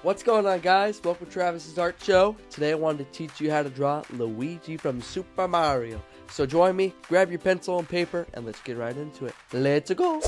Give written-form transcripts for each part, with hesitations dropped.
What's going on, guys? Welcome to Travis's Art Show. Today I wanted to teach you how to draw Luigi from Super Mario. So join me, grab your pencil and paper, and let's get right into it. Let's go!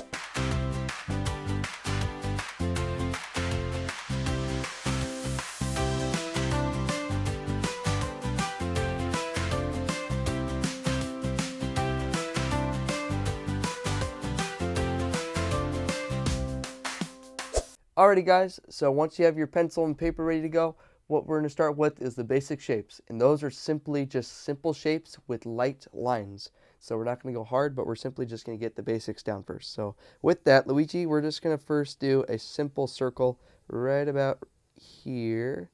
Alrighty guys, so once you have your pencil and paper ready to go, what we're going to start with is the basic shapes. And those are simply just simple shapes with light lines. So we're not going to go hard, but we're simply just going to get the basics down first. So with that, Luigi, we're just going to first do a simple circle right about here.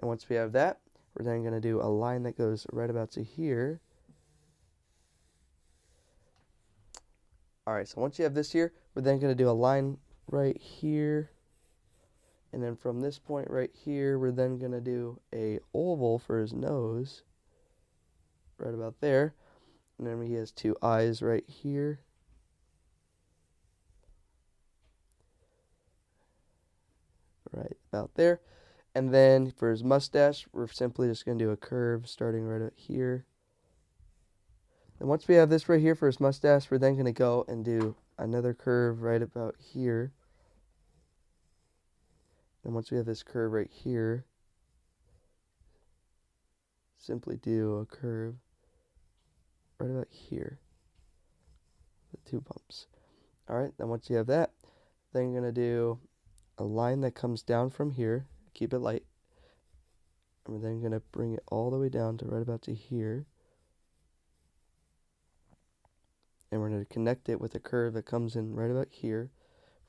And once we have that, we're then going to do a line that goes right about to here. Alright, so once you have this here, we're then going to do a line right here, and then from this point right here we're then going to do a oval for his nose right about there, and then he has two eyes right here, right about there, and then for his mustache we're simply just going to do a curve starting right out here. And once we have this right here for his mustache, we're then going to go and do another curve right about here. And once we have this curve right here, simply do a curve right about here. The two bumps. Alright, then once you have that, then you're going to do a line that comes down from here. Keep it light. And we're then going to bring it all the way down to right about to here. And we're going to connect it with a curve that comes in right about here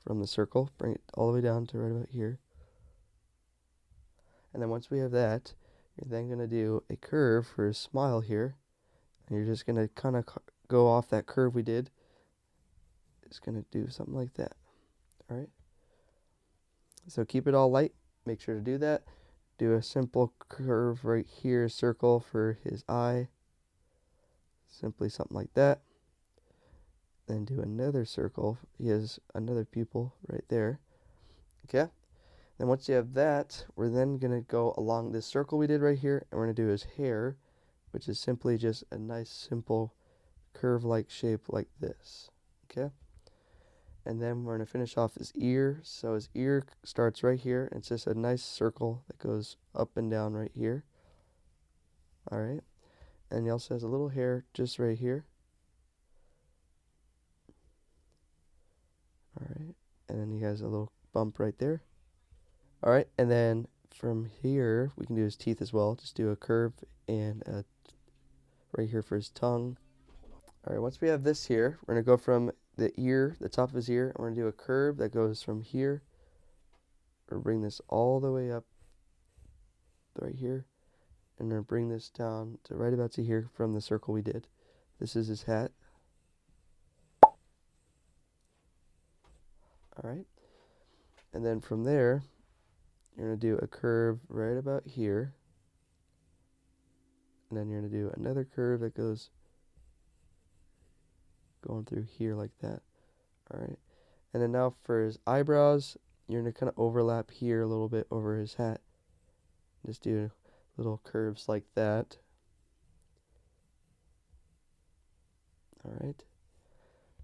from the circle. Bring it all the way down to right about here. And then once we have that, you're then going to do a curve for a smile here. And you're just going to kind of go off that curve we did. It's going to do something like that. Alright? So keep it all light. Make sure to do that. Do a simple curve right here, circle for his eye. Simply something like that. Then do another circle. He has another pupil right there. Okay? Then once you have that, we're then going to go along this circle we did right here, and we're going to do his hair, which is simply just a nice simple curve-like shape like this. Okay? And then we're going to finish off his ear. So his ear starts right here, and it's just a nice circle that goes up and down right here. Alright? And he also has a little hair just right here. Alright, and then he has a little bump right there. Alright, and then from here, we can do his teeth as well. Just do a curve and right here for his tongue. Alright, once we have this here, we're going to go from the ear, the top of his ear, and we're going to do a curve that goes from here. We're going to bring this all the way up right here. And we're going to bring this down to right about to here from the circle we did. This is his hat. Alright, and then from there, you're going to do a curve right about here, and then you're going to do another curve that goes going through here like that. Alright, and then now for his eyebrows, you're going to kind of overlap here a little bit over his hat. Just do little curves like that. Alright.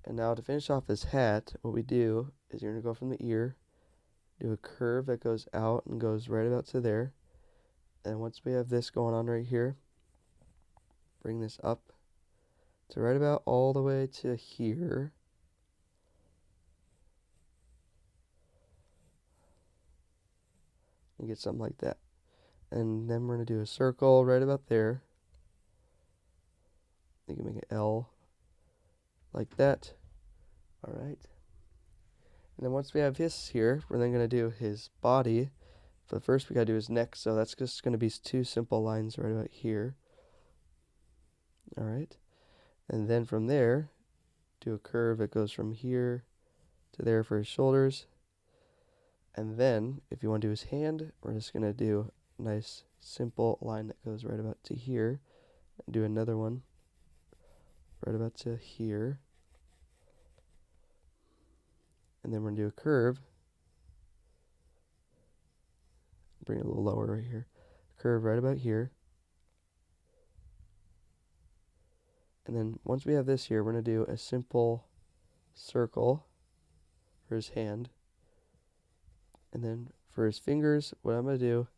And now to finish off his hat, what we do is you're going to go from the ear, do a curve that goes out and goes right about to there. And once we have this going on right here, bring this up to right about all the way to here. And get something like that. And then we're going to do a circle right about there. You can make an L like that. Alright. And then once we have his here, we're then going to do his body. But first we got to do his neck, so that's just going to be two simple lines right about here. Alright. And then from there, do a curve that goes from here to there for his shoulders. And then, if you want to do his hand, we're just going to do a nice simple line that goes right about to here. And do another one right about to here. And then we're going to do a curve bring it a little lower right here. Curve right about here. And then once we have this here, we're going to do a simple circle for his hand. And then for his fingers, what I'm going to do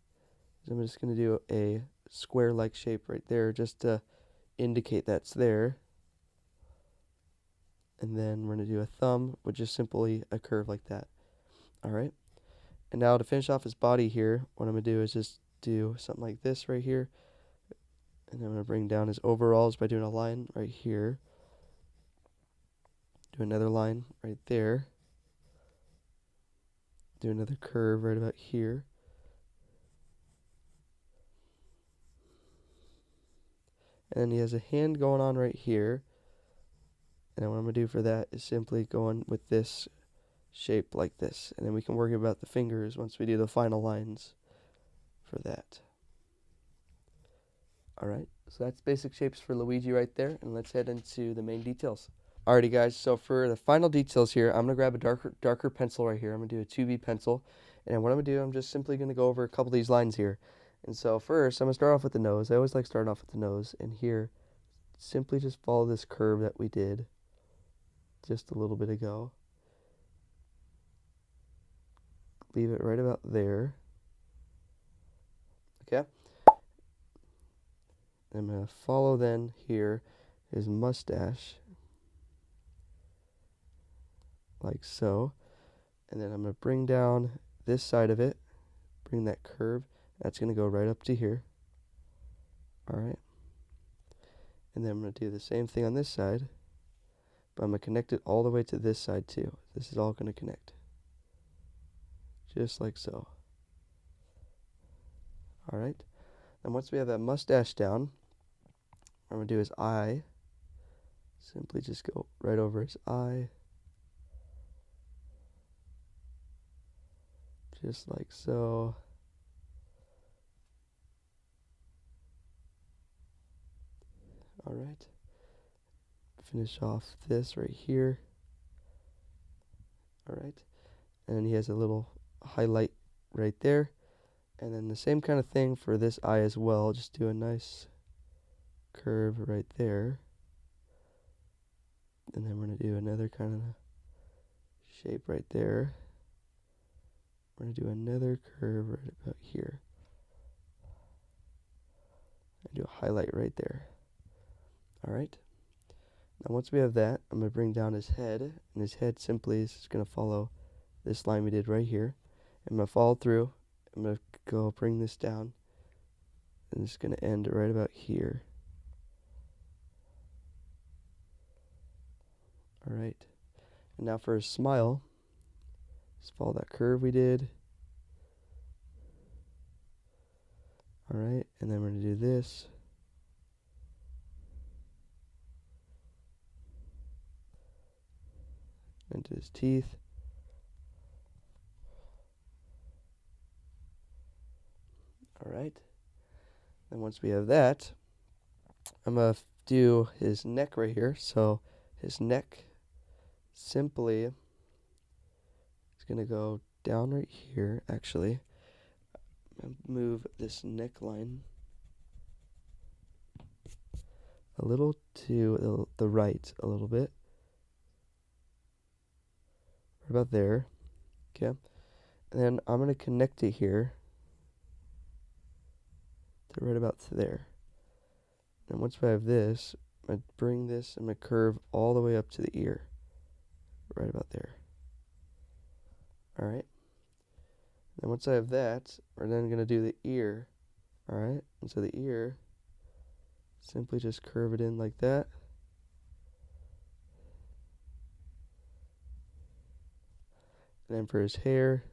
is I'm just going to do a square-like shape right there just to indicate that's there. And then we're going to do a thumb, which is simply a curve like that. Alright. And now to finish off his body here, what I'm going to do is just do something like this right here. And then I'm going to bring down his overalls by doing a line right here. Do another line right there. Do another curve right about here. And then he has a hand going on right here. And what I'm going to do for that is simply go on with this shape like this. And then we can worry about the fingers once we do the final lines for that. Alright, so that's basic shapes for Luigi right there. And let's head into the main details. Alrighty guys, so for the final details here, I'm going to grab a darker pencil right here. I'm going to do a 2B pencil. And what I'm going to do, I'm just simply going to go over a couple of these lines here. And so first, I'm going to start off with the nose. I always like starting off with the nose. And here, simply just follow this curve that we did just a little bit ago. Leave it right about there. Okay. I'm going to follow then here his mustache. Like so. And then I'm going to bring down this side of it. Bring that curve. That's going to go right up to here. Alright. And then I'm going to do the same thing on this side. But I'm going to connect it all the way to this side too. This is all going to connect. Just like so. Alright. And once we have that mustache down, what I'm going to do is eye. Simply just go right over his eye. Just like so. Alright. Finish off this right here. Alright. And then he has a little highlight right there. And then the same kind of thing for this eye as well. Just do a nice curve right there. And then we're going to do another kind of shape right there. We're going to do another curve right about here. And do a highlight right there. Alright. Now once we have that, I'm going to bring down his head. And his head simply is just going to follow this line we did right here. I'm going to follow through. I'm going to go bring this down. And it's going to end right about here. Alright. And now for his smile, just follow that curve we did. Alright, and then we're going to do this. Into his teeth. Alright. And once we have that, I'm going to do his neck right here. So his neck simply is going to go down right here, actually. I'm going to move this neckline a little to the right a little bit. Right about there. Okay. And then I'm going to connect it here to right about to there. And once I have this, I'm going to bring this and I'm going to curve all the way up to the ear. Right about there. Alright. And once I have that, we're then going to do the ear. Alright. And so the ear, simply just curve it in like that. And then for his hair,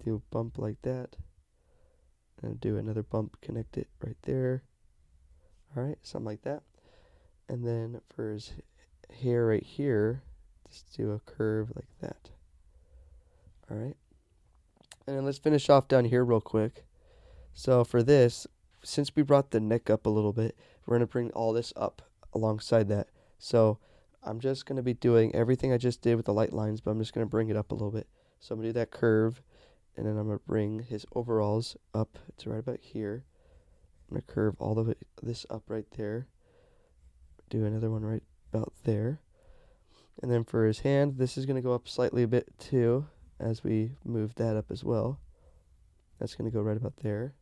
do a bump like that. And do another bump, connect it right there. Alright, something like that. And then for his hair right here, just do a curve like that. Alright. And then let's finish off down here real quick. So for this, since we brought the neck up a little bit, we're going to bring all this up alongside that. So I'm just going to be doing everything I just did with the light lines, but I'm just going to bring it up a little bit. So I'm going to do that curve. and then I'm going to bring his overalls up to right about here. I'm going to curve all the way this up right there. Do another one right about there. And then for his hand, this is going to go up slightly a bit too, as we move that up as well. That's going to go right about there.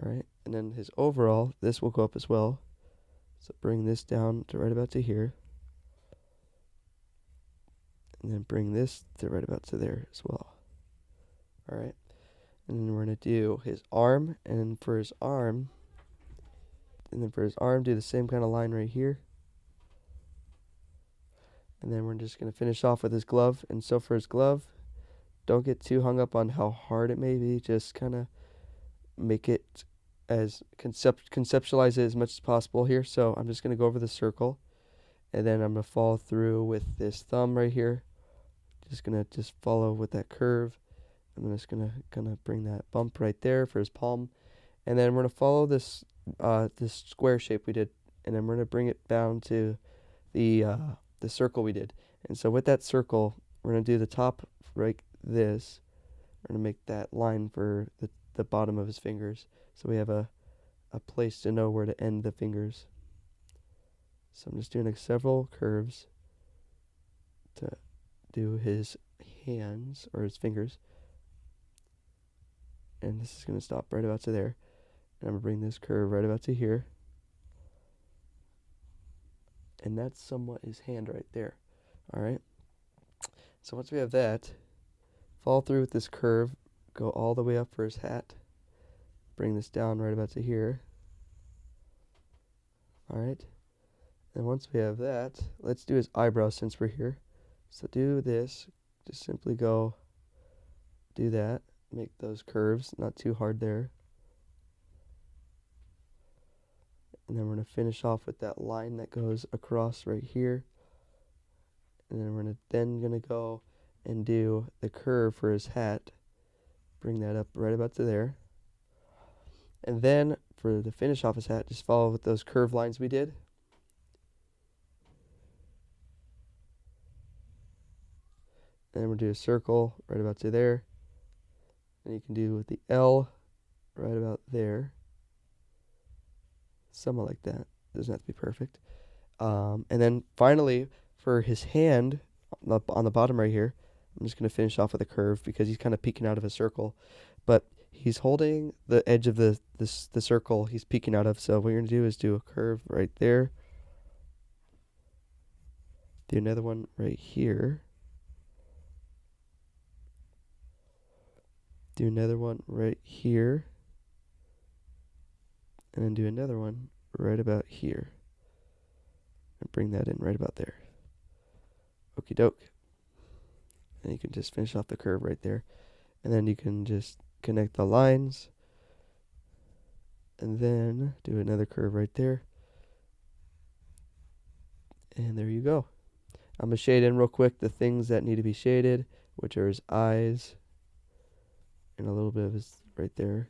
Alright, and then his overall, this will go up as well. So bring this down to right about to here. And then bring this to right about to there as well. Alright, and then we're going to do his arm, and for his arm, do the same kind of line right here. And then we're just going to finish off with his glove. And so for his glove, don't get too hung up on how hard it may be. Just kind of make it as conceptualize it as much as possible here. So I'm just going to go over the circle. And then I'm going to follow through with this thumb right here. Just going to follow with that curve. I'm just going to bring that bump right there for his palm. And then we're going to follow this this square shape we did. And then we're going to bring it down to the circle we did. And so with that circle, we're going to do the top like this. We're going to make that line for the bottom of his fingers. So we have a place to know where to end the fingers. So I'm just doing like several curves to do his hands or his fingers. And this is going to stop right about to there. And I'm going to bring this curve right about to here. And that's somewhat his hand right there. Alright. So once we have that, follow through with this curve, go all the way up for his hat. Bring this down right about to here. Alright. And once we have that, let's do his eyebrows since we're here. So do this. Just simply go do that. Make those curves, not too hard there. And then we're going to finish off with that line that goes across right here. And then we're going to go and do the curve for his hat. Bring that up right about to there. And then for the finish off his hat, just follow with those curved lines we did. And then we'll do a circle right about to there. And you can do with the L right about there. Somewhat like that. Doesn't have to be perfect. And then finally, for his hand, on the bottom right here, I'm just going to finish off with a curve because he's kind of peeking out of a circle. But he's holding the edge of the circle he's peeking out of. So what you're going to do is do a curve right there. Do another one right here. Do another one right here. And then do another one right about here. And bring that in right about there. Okie doke. And you can just finish off the curve right there. And then you can just connect the lines. And then do another curve right there. And there you go. I'm going to shade in real quick the things that need to be shaded, which are his eyes. And a little bit of his right there.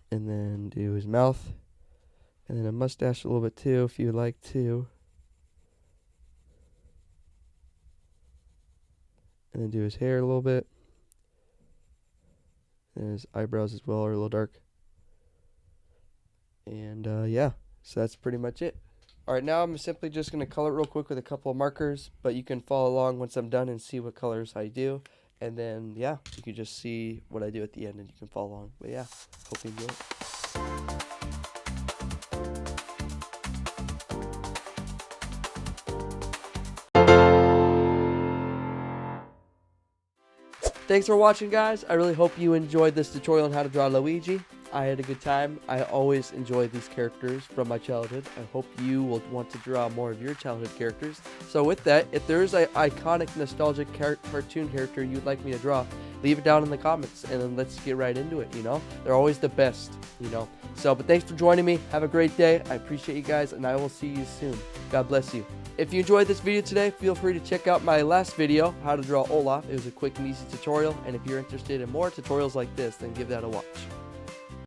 And then do his mouth. And then a mustache a little bit too, if you would like to. And then do his hair a little bit. And his eyebrows as well are a little dark. And yeah, so that's pretty much it. Alright, now I'm simply just going to color it real quick with a couple of markers. But you can follow along once I'm done and see what colors I do. And then, yeah, you can just see what I do at the end and you can follow along. But yeah, hope you enjoy it. Thanks for watching, guys. I really hope you enjoyed this tutorial on how to draw Luigi. I had a good time. I always enjoy these characters from my childhood. I hope you will want to draw more of your childhood characters. So with that, if there is an iconic, nostalgic cartoon character you'd like me to draw, leave it down in the comments and then let's get right into it, you know? They're always the best, you know? So, but thanks for joining me. Have a great day. I appreciate you guys and I will see you soon. God bless you. If you enjoyed this video today, feel free to check out my last video, how to draw Olaf. It was a quick and easy tutorial, and if you're interested in more tutorials like this, then give that a watch.